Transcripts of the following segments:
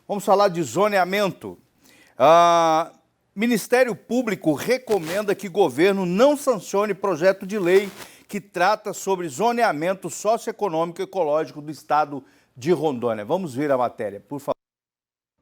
Vamos falar de zoneamento. Ministério Público recomenda que governo não sancione projeto de lei que trata sobre zoneamento socioeconômico e ecológico do estado de Rondônia. Vamos ver a matéria, por favor.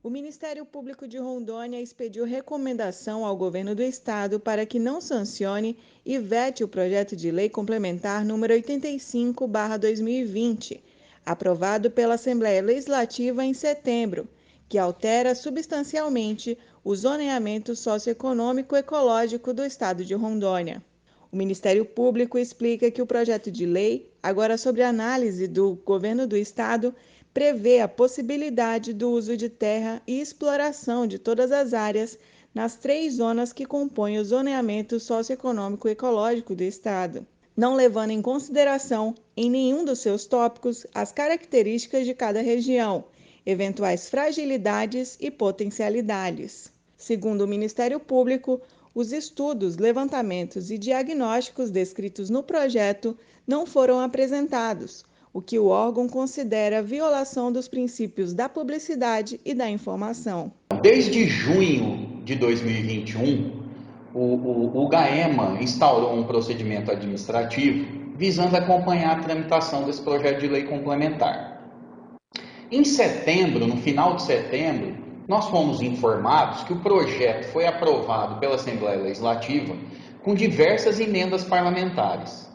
O Ministério Público de Rondônia expediu recomendação ao governo do estado para que não sancione e vete o projeto de lei complementar número 85/2020, aprovado pela Assembleia Legislativa em setembro, que altera substancialmente o zoneamento socioeconômico e ecológico do estado de Rondônia. O Ministério Público explica que o projeto de lei, agora sob análise do governo do estado, prevê a possibilidade do uso de terra e exploração de todas as áreas nas 3 zonas que compõem o zoneamento socioeconômico e ecológico do estado, não levando em consideração em nenhum dos seus tópicos as características de cada região, eventuais fragilidades e potencialidades. Segundo o Ministério Público, os estudos, levantamentos e diagnósticos descritos no projeto não foram apresentados, o que o órgão considera violação dos princípios da publicidade e da informação. Desde junho de 2021, o GAEMA instaurou um procedimento administrativo visando acompanhar a tramitação desse projeto de lei complementar. Em setembro, no final de setembro, nós fomos informados que o projeto foi aprovado pela Assembleia Legislativa com diversas emendas parlamentares,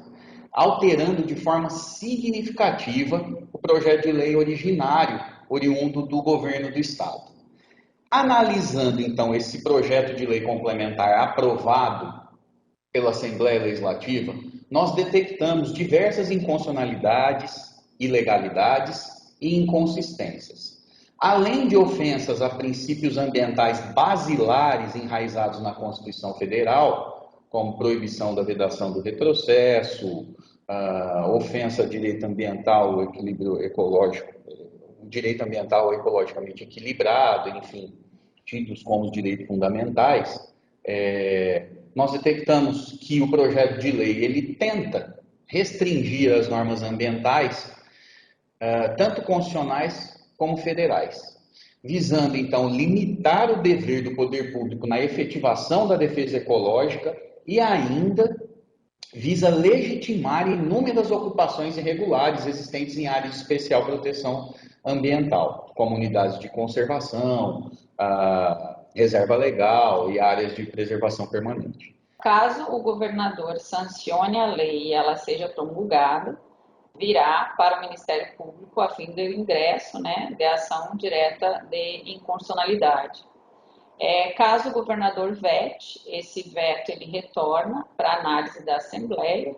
alterando de forma significativa o projeto de lei originário, oriundo do governo do estado. Analisando, então, esse projeto de lei complementar aprovado pela Assembleia Legislativa, nós detectamos diversas inconstitucionalidades, ilegalidades e inconsistências. Além de ofensas a princípios ambientais basilares enraizados na Constituição Federal, como proibição da vedação do retrocesso, ofensa a direito ambiental, equilíbrio ecológico, direito ambiental ecologicamente equilibrado, enfim, tidos como direitos fundamentais, nós detectamos que o projeto de lei ele tenta restringir as normas ambientais, tanto constitucionais como federais, visando então limitar o dever do poder público na efetivação da defesa ecológica e ainda visa legitimar inúmeras ocupações irregulares existentes em áreas de especial proteção ambiental, como unidades de conservação, reserva legal e áreas de preservação permanente. Caso o governador sancione a lei e ela seja promulgada, virá para o Ministério Público a fim do ingresso, de ação direta de inconstitucionalidade. Caso o governador vete, esse veto ele retorna para análise da Assembleia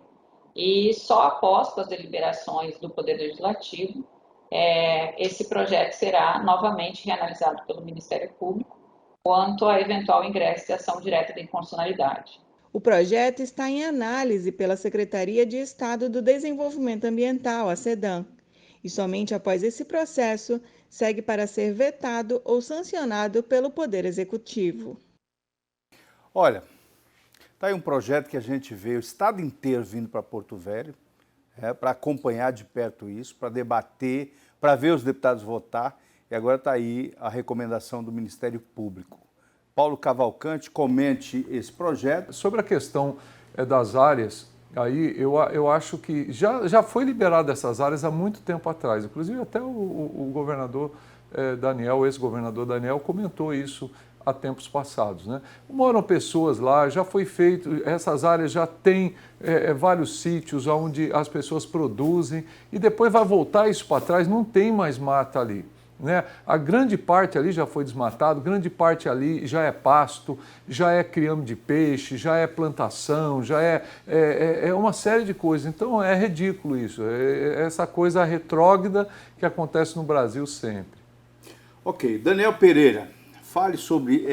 e só após as deliberações do Poder Legislativo, esse projeto será novamente reanalisado pelo Ministério Público quanto a eventual ingresso de ação direta de inconstitucionalidade. O projeto está em análise pela Secretaria de Estado do Desenvolvimento Ambiental, a SEDAM, e somente após esse processo segue para ser vetado ou sancionado pelo Poder Executivo. Olha, está aí um projeto que a gente vê o estado inteiro vindo para Porto Velho, para acompanhar de perto isso, para debater, para ver os deputados votar, e agora está aí a recomendação do Ministério Público. Paulo Cavalcante, comente esse projeto. Sobre a questão das áreas, aí eu acho que já foi liberado essas áreas há muito tempo atrás. Inclusive até o governador Daniel, o ex-governador Daniel, comentou isso há tempos passados, né? Moram pessoas lá, já foi feito, essas áreas já têm vários sítios onde as pessoas produzem e depois vai voltar isso para trás, não tem mais mata ali. Né? A grande parte ali já foi desmatado, grande parte ali já é pasto, já é criame de peixe, já é plantação, já é uma série de coisas. Então é ridículo isso, essa coisa retrógrada que acontece no Brasil sempre. Ok, Daniel Pereira, fale sobre,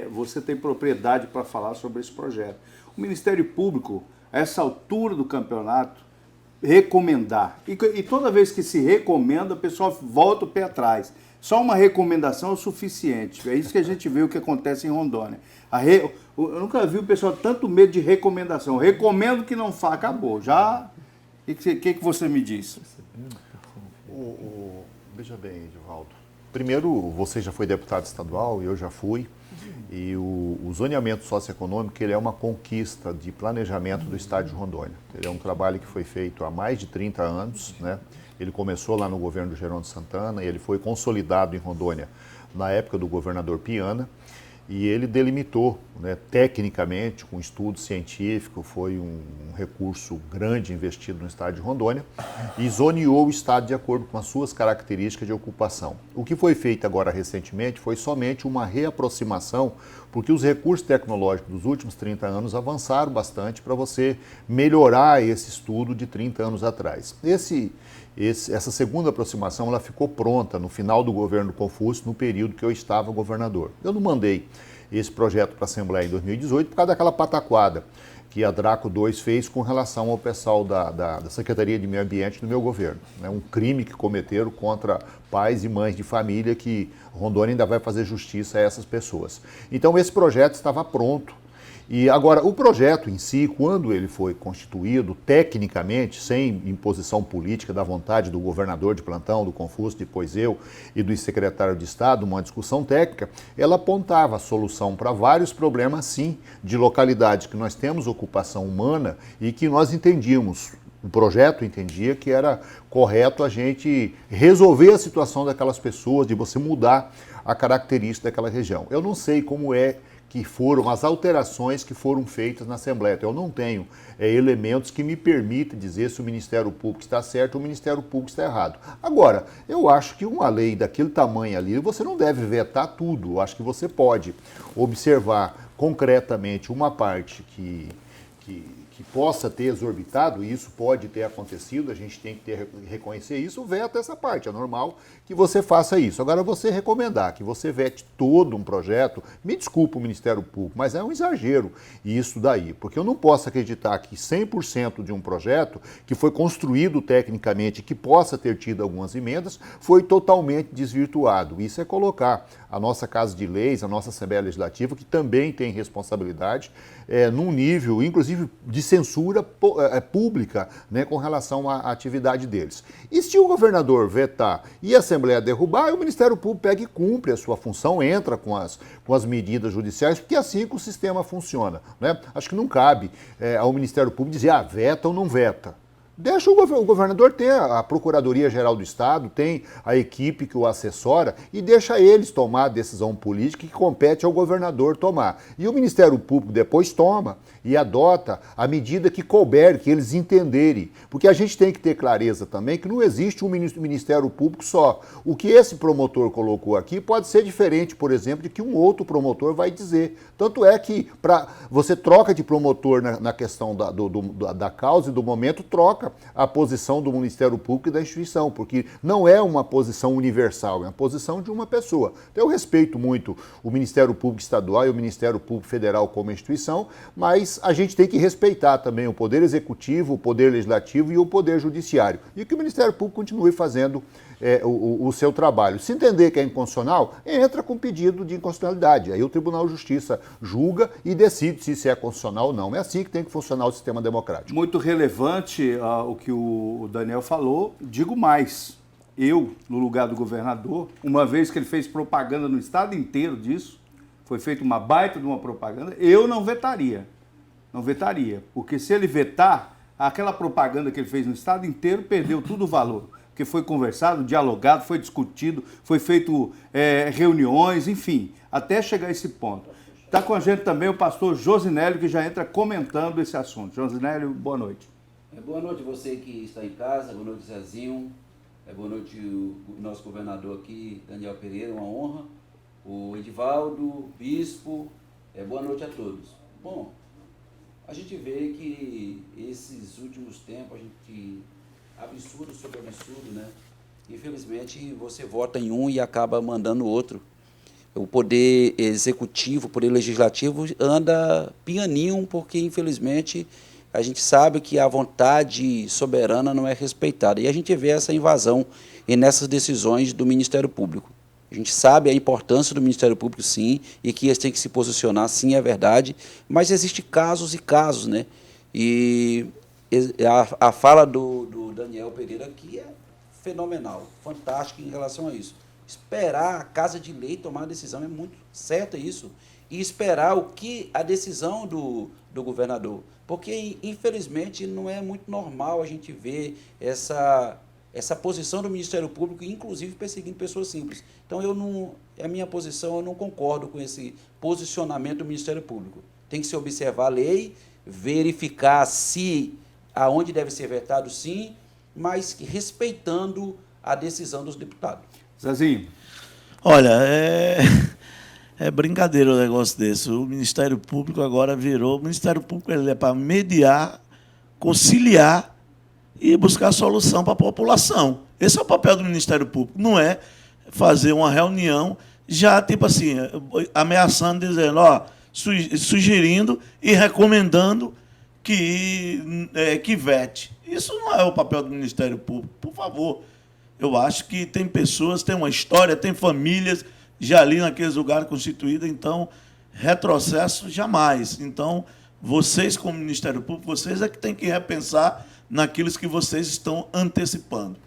você tem propriedade para falar sobre esse projeto. O Ministério Público, a essa altura do campeonato, recomendar. E toda vez que se recomenda, o pessoal volta o pé atrás. Só uma recomendação é o suficiente. É isso que a gente vê o que acontece em Rondônia. Eu nunca vi o pessoal tanto medo de recomendação. Recomendo que não faça, acabou. Já. O que você me diz? Veja bem, Edivaldo. Primeiro, você já foi deputado estadual, eu já fui, e o zoneamento socioeconômico ele é uma conquista de planejamento do Estado de Rondônia. Ele é um trabalho que foi feito há mais de 30 anos, né? Ele começou lá no governo do Gerônimo Santana e ele foi consolidado em Rondônia na época do governador Piana, e ele delimitou, né, tecnicamente, com estudo científico, foi um recurso grande investido no estado de Rondônia, e zoneou o estado de acordo com as suas características de ocupação. O que foi feito agora recentemente foi somente uma reaproximação, porque os recursos tecnológicos dos últimos 30 anos avançaram bastante para você melhorar esse estudo de 30 anos atrás. Essa segunda aproximação ela ficou pronta no final do governo Confúcio, no período que eu estava governador. Eu não mandei esse projeto para a Assembleia em 2018 por causa daquela pataquada que a Draco 2 fez com relação ao pessoal da Secretaria de Meio Ambiente do meu governo. Né? Um crime que cometeram contra pais e mães de família que Rondônia ainda vai fazer justiça a essas pessoas. Então esse projeto estava pronto. E agora, o projeto em si, quando ele foi constituído, tecnicamente, sem imposição política da vontade do governador de plantão, do Confúcio, depois eu e do secretário de Estado, uma discussão técnica, ela apontava a solução para vários problemas, sim, de localidades que nós temos ocupação humana e que nós entendíamos. O projeto entendia que era correto a gente resolver a situação daquelas pessoas, de você mudar a característica daquela região. Eu não sei como é que foram as alterações que foram feitas na Assembleia. Eu não tenho elementos que me permitem dizer se o Ministério Público está certo ou o Ministério Público está errado. Agora, eu acho que uma lei daquele tamanho ali, você não deve vetar tudo. Eu acho que você pode observar concretamente uma parte que possa ter exorbitado, e isso pode ter acontecido, a gente tem que reconhecer isso, veta essa parte, é normal que você faça isso. Agora, você recomendar que você vete todo um projeto, me desculpa o Ministério Público, mas é um exagero isso daí, porque eu não posso acreditar que 100% de um projeto que foi construído tecnicamente, que possa ter tido algumas emendas, foi totalmente desvirtuado. Isso é colocar a nossa Casa de Leis, a nossa Assembleia Legislativa, que também tem responsabilidade, num nível, inclusive, de censura pública, né, com relação à atividade deles. E se o governador vetar e a Assembleia derrubar, o Ministério Público pega e cumpre a sua função, entra com as medidas judiciais, porque é assim que o sistema funciona. Né? Acho que não cabe ao Ministério Público dizer, veta ou não veta. Deixa o governador ter a Procuradoria-Geral do Estado, tem a equipe que o assessora e deixa eles tomar a decisão política que compete ao governador tomar. E o Ministério Público depois toma e adota a medida que couber, que eles entenderem. Porque a gente tem que ter clareza também que não existe um Ministério Público só. O que esse promotor colocou aqui pode ser diferente, por exemplo, de que um outro promotor vai dizer. Tanto é que você troca de promotor na questão da causa e do momento, troca a posição do Ministério Público e da instituição, porque não é uma posição universal, é uma posição de uma pessoa. Então, eu respeito muito o Ministério Público Estadual e o Ministério Público Federal como instituição, mas a gente tem que respeitar também o Poder Executivo, o Poder Legislativo e o Poder Judiciário. E que o Ministério Público continue fazendo o seu trabalho. Se entender que é inconstitucional, entra com pedido de inconstitucionalidade. Aí o Tribunal de Justiça julga e decide se isso é constitucional ou não. É assim que tem que funcionar o sistema democrático. Muito relevante o que o Daniel falou. Digo mais, eu, no lugar do governador, uma vez que ele fez propaganda no estado inteiro disso, foi feita uma baita de uma propaganda, eu não vetaria. Não vetaria. Porque se ele vetar, aquela propaganda que ele fez no estado inteiro perdeu todo o valor. Porque foi conversado, dialogado, foi discutido, foi feito reuniões, enfim, até chegar a esse ponto. Está com a gente também o pastor Josinélio, que já entra comentando esse assunto. Josinélio, boa noite. Boa noite você que está em casa, boa noite Zezinho, boa noite o nosso governador aqui, Daniel Pereira, uma honra, o Edivaldo, Bispo, boa noite a todos. Bom, a gente vê que esses últimos tempos, a gente... absurdo sobre absurdo, né? Infelizmente, você vota em um e acaba mandando outro. O poder executivo, o poder legislativo anda pianinho, porque, infelizmente, a gente sabe que a vontade soberana não é respeitada. E a gente vê essa invasão nessas decisões do Ministério Público. A gente sabe a importância do Ministério Público, sim, e que eles têm que se posicionar, sim, é verdade, mas existem casos e casos, né? E a fala do Daniel Pereira aqui é fenomenal, fantástica em relação a isso. Esperar a Casa de Lei tomar a decisão, é muito certo isso. E esperar a decisão do governador. Porque, infelizmente, não é muito normal a gente ver essa posição do Ministério Público, inclusive perseguindo pessoas simples. Então, a minha posição, eu não concordo com esse posicionamento do Ministério Público. Tem que se observar a lei, verificar se aonde deve ser vetado, sim, mas respeitando a decisão dos deputados. Zezinho. Olha, é brincadeira o negócio desse. O Ministério Público agora virou... O Ministério Público ele é para mediar, conciliar e buscar solução para a população. Esse é o papel do Ministério Público. Não é fazer uma reunião já, tipo assim, ameaçando, dizendo, sugerindo e recomendando que vete. Isso não é o papel do Ministério Público. Por favor, eu acho que tem pessoas, tem uma história, tem famílias já ali naqueles lugares constituídos, então, retrocesso jamais. Então, vocês, como Ministério Público, vocês é que têm que repensar naquilo que vocês estão antecipando.